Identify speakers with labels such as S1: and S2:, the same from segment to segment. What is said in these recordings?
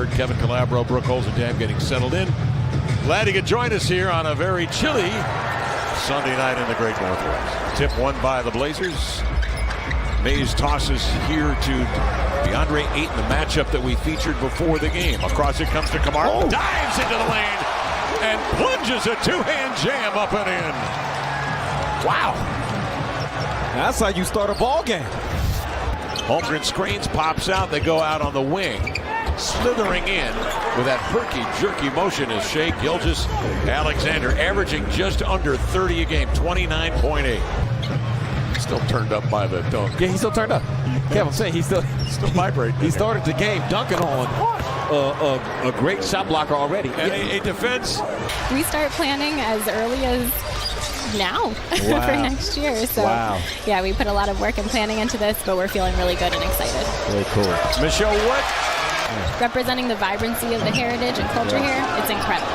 S1: Bird, Kevin Calabro, Brooke Holzendam getting settled in. Glad you could join us here on a very chilly Sunday night in the Great Northwest. Tip won by the Blazers. Mays tosses here to DeAndre Ayton, the matchup that we featured before the game. Across it comes to Kamar. Oh. Dives into the lane and plunges a two-hand jam up and in. Wow.
S2: That's how you start a ball game.
S1: Holmgren screens, pops out. They go out on the wing. Slithering in with that perky, jerky motion is Shai Gilgeous-Alexander, averaging just under 30 a game, 29.8. Still turned up by the dunk.
S2: Yeah, he's still turned up. Yeah, I'm saying he's still
S1: vibrating.
S2: He started the game dunking on a great shot blocker already.
S1: And a defense.
S3: We start planning as early as now for next year. So yeah, we put a lot of work and planning into this, but we're feeling really good and excited.
S2: Very cool.
S1: Michelle Wood.
S3: Representing the vibrancy of the heritage and culture here, it's incredible.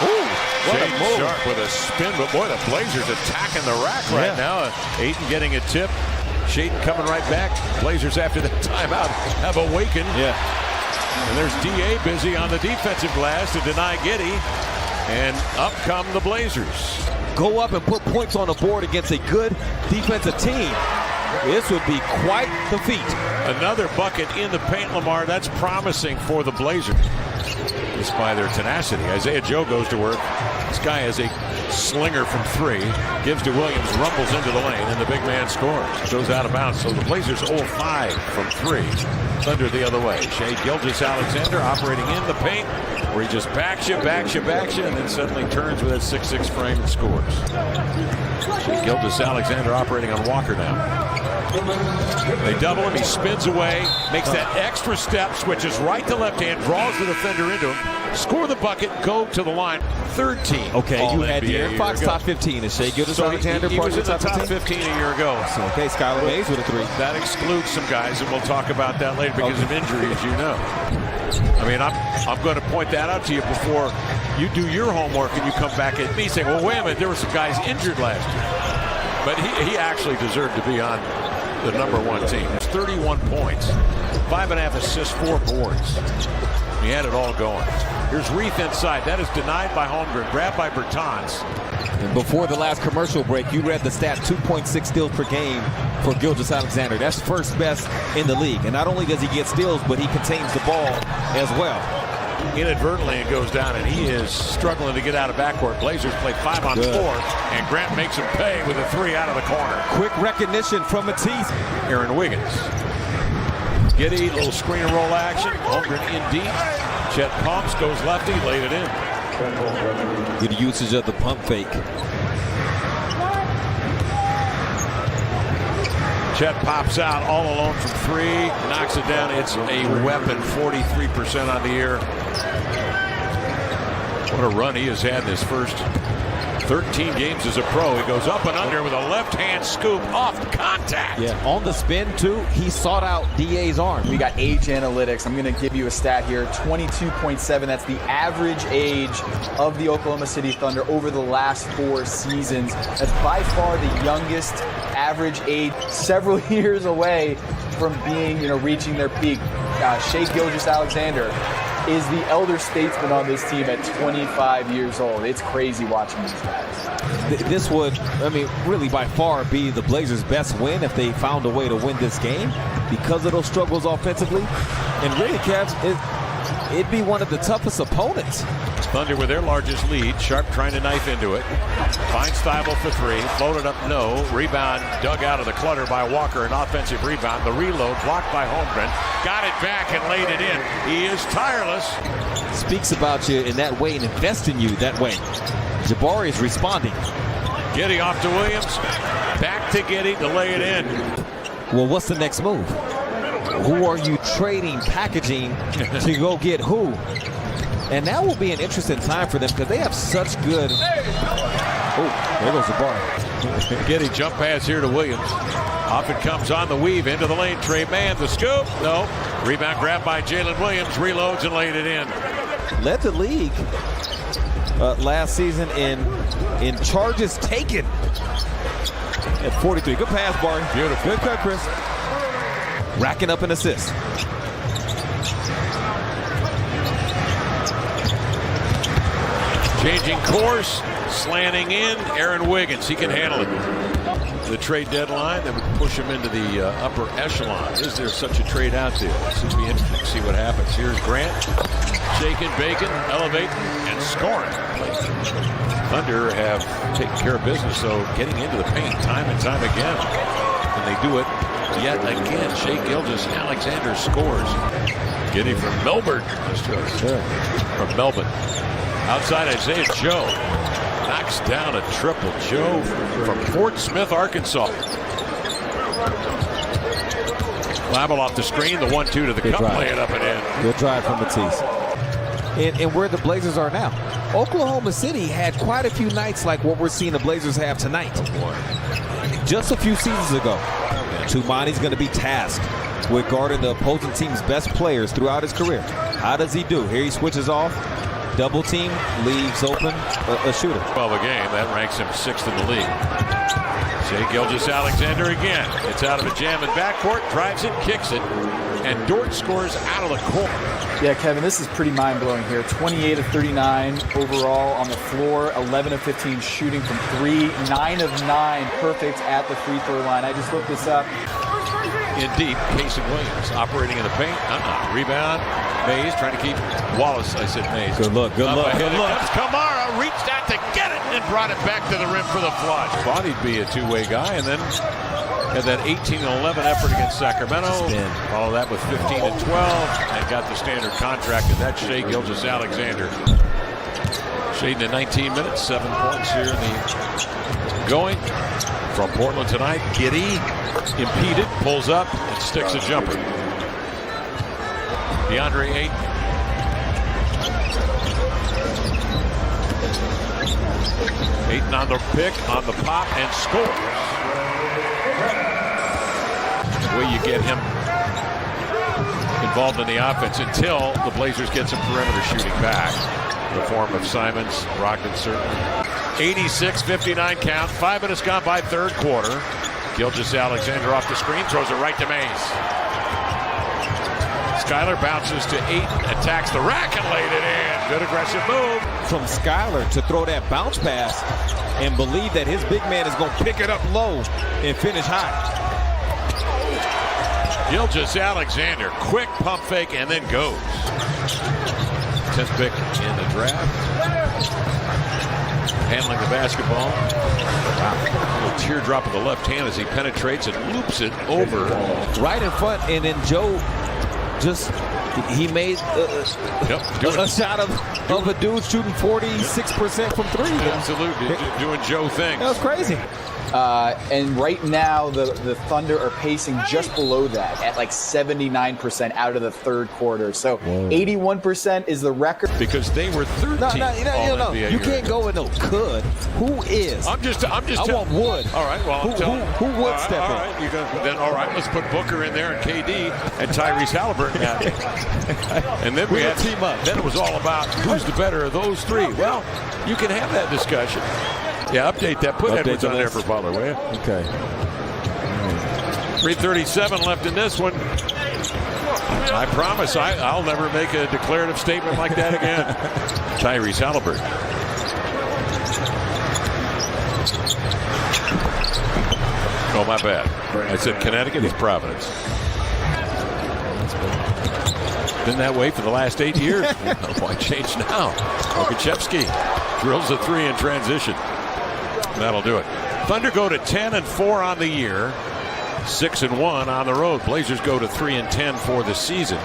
S1: Ooh, what a move. Sharp with a spin, but boy, the Blazers attacking the rack right now. Ayton getting a tip. Shaden coming right back. Blazers after that timeout have awakened. And there's D.A. busy on the defensive glass to deny Giddey. And up come the Blazers.
S2: Go up and put points on the board against a good defensive team. This would be quite the feat.
S1: Another bucket in the paint, Lamar. That's promising for the Blazers. Just by their tenacity. Isaiah Joe goes to work. This guy is a slinger from three. Gives to Williams, rumbles into the lane, and the big man scores. Goes out of bounds. So the Blazers 0-5 from three. Thunder the other way. Shai Gilgeous-Alexander operating in the paint, where he just backs you, and then suddenly turns with a 6'6" frame and scores. Shai Gilgeous-Alexander operating on Walker now. They double him, he spins away, makes that extra step, switches right to left hand, draws the defender into him, score the bucket, go to the line. Third team.
S2: Okay, you had De'Aaron Fox top 15. Is Shai Gilgeous-Alexander
S1: he was in the top 15 a year ago.
S2: So, okay, Skylar Mays with a three.
S1: That excludes some guys, and we'll talk about that later because of injuries, you know. I mean, I'm going to point that out to you before you do your homework and you come back at me saying, well, wait a minute, there were some guys injured last year. But he actually deserved to be on the #1 team. 31 points, 5.5 assists, 4 boards. He had it all going. Here's Reith inside. That is denied by Holmgren, grabbed by Bertans.
S2: And before the last commercial break, you read the stat, 2.6 steals per game for Gilgeous-Alexander. That's first best in the league. And not only does he get steals, but he contains the ball as well.
S1: Inadvertently it goes down, and he is struggling to get out of backcourt. Blazers play 5 on 4, and Grant makes him pay with a 3 out of the corner.
S2: Quick recognition from Matisse.
S1: Aaron Wiggins. Giddey, little screen and roll action. Holmgren in deep. Chet pumps, goes lefty, laid it in.
S2: Good usage of the pump fake.
S1: Chet pops out all alone from 3, knocks it down. It's a weapon, 43% on the year. What a run he has had this first 13 games as a pro. He goes up and under with a left-hand scoop off contact.
S2: Yeah, on the spin, too, he sought out D.A.'s arm.
S4: We got age analytics. I'm going to give you a stat here, 22.7. That's the average age of the Oklahoma City Thunder over the last 4 seasons. That's by far the youngest average age, several years away from being, reaching their peak. Shai Gilgeous-Alexander is the elder statesman on this team at 25 years old. It's crazy watching these guys.
S2: This would, really by far be the Blazers' best win if they found a way to win this game because of those struggles offensively. And really, Cavs, it'd be one of the toughest opponents.
S1: Thunder with their largest lead. Sharp trying to knife into it. Finds Thibault for 3. Floated up, no. Rebound dug out of the clutter by Walker. An offensive rebound. The reload blocked by Holmgren. Got it back and laid it in. He is tireless.
S2: Speaks about you in that way and invest in you that way. Jabari is responding.
S1: Giddey off to Williams. Back to Giddey to lay it in.
S2: Well, what's the next move? Who are you trading, packaging to go get who? And that will be an interesting time for them because they have such good. Oh, there goes the bar.
S1: Giddey jump pass here to Williams. Off it comes on the weave into the lane. Trey Mann, the scoop. No. Rebound grabbed by Jalen Williams. Reloads and laid it in.
S2: Led the league last season in charges taken at 43. Good pass, Barry.
S1: Beautiful.
S2: Good cut, Chris. Racking up an assist.
S1: Changing course, slanting in, Aaron Wiggins. He can handle it. The trade deadline that would push him into the upper echelon. Is there such a trade out there? This would be interesting to see what happens. Here's Grant, shaking, baking, elevating, and scoring. Thunder have taken care of business, though, getting into the paint time and time again. And they do it yet again. Shai Gilgeous-Alexander scores. Getting from Melbourne. From Melbourne. Outside Isaiah Joe. Knocks down a triple. Joe from Fort Smith, Arkansas. Labble off the screen. The 1-2 to the cup. Lay it up and in.
S2: Good drive from Matisse. And where the Blazers are now. Oklahoma City had quite a few nights like what we're seeing the Blazers have tonight. Just a few seasons ago. Tumani's going to be tasked with guarding the opposing team's best players throughout his career. How does he do? Here he switches off. Double team, leaves open a shooter.
S1: 12 a game. That ranks him 6th in the league. Shai Gilgeous-Alexander again. Gets out of a jam in backcourt, drives it, kicks it, and Dort scores out of the corner.
S4: Yeah, Kevin, this is pretty mind-blowing here. 28 of 39 overall on the floor, 11 of 15 shooting from 3, 9 of 9 perfect at the free throw line. I just looked this up.
S1: In deep, Casey Williams operating in the paint. Rebound. Mays trying to keep Wallace. I said Mays.
S2: Good look. Good look. Good look.
S1: Kamara reached out to get it and brought it back to the rim for the flush. Thought he'd be a two-way guy, and then had that 18-11 effort against Sacramento. Follow that with 15 and 12, and got the standard contract. And that's Shai Gilgeous-Alexander. Shading in 19 minutes, 7 points here in the going. From Portland tonight, Giddey impeded, pulls up, and sticks a jumper. DeAndre Ayton. Ayton on the pick, on the pop, and scores. The way you get him involved in the offense until the Blazers get some perimeter shooting back. In the form of Simons, Brogdon certainly. 86-59 count. 5 minutes gone by third quarter. Gilgeous-Alexander off the screen, throws it right to Mays. Skyler bounces to Ayton, attacks the rack and laid it in. Good aggressive move.
S2: From Skyler to throw that bounce pass and believe that his big man is going to pick it up low and finish high.
S1: Gilgeous-Alexander, quick pump fake and then goes. 10th pick in the draft. Handling the basketball. Wow. A little teardrop of the left hand as he penetrates and loops it over.
S2: Right in front, and then Joe he made a shot of a dude shooting 46% from 3.
S1: Absolutely, doing Joe things.
S2: That was crazy.
S4: And right now, the Thunder are pacing just below that at like 79% out of the third quarter. So 81% is the record.
S1: Because they were 13th.
S2: No. You can't go with no could. Who is?
S1: I'm just.
S2: I want Wood.
S1: All right. Well,
S2: who would step in?
S1: All right. Then all right. Let's put Booker in there and KD and Tyrese Halliburton. And then we had
S2: team up.
S1: Then it was all about who's the better of those three. Well, you can have that discussion. Yeah, update that. Put Edwards on there for Butler, will you?
S2: Okay.
S1: 3:37 left in this one. I promise I'll never make a declarative statement like that again. Tyrese Halliburton. Oh, my bad. I said Connecticut. It's Providence. Been that way for the last 8 years. Why change now? Okachevsky drills a 3 in transition. That'll do it. Thunder go to 10-4 on the year, 6-1 on the road. Blazers go to 3-10 for the season.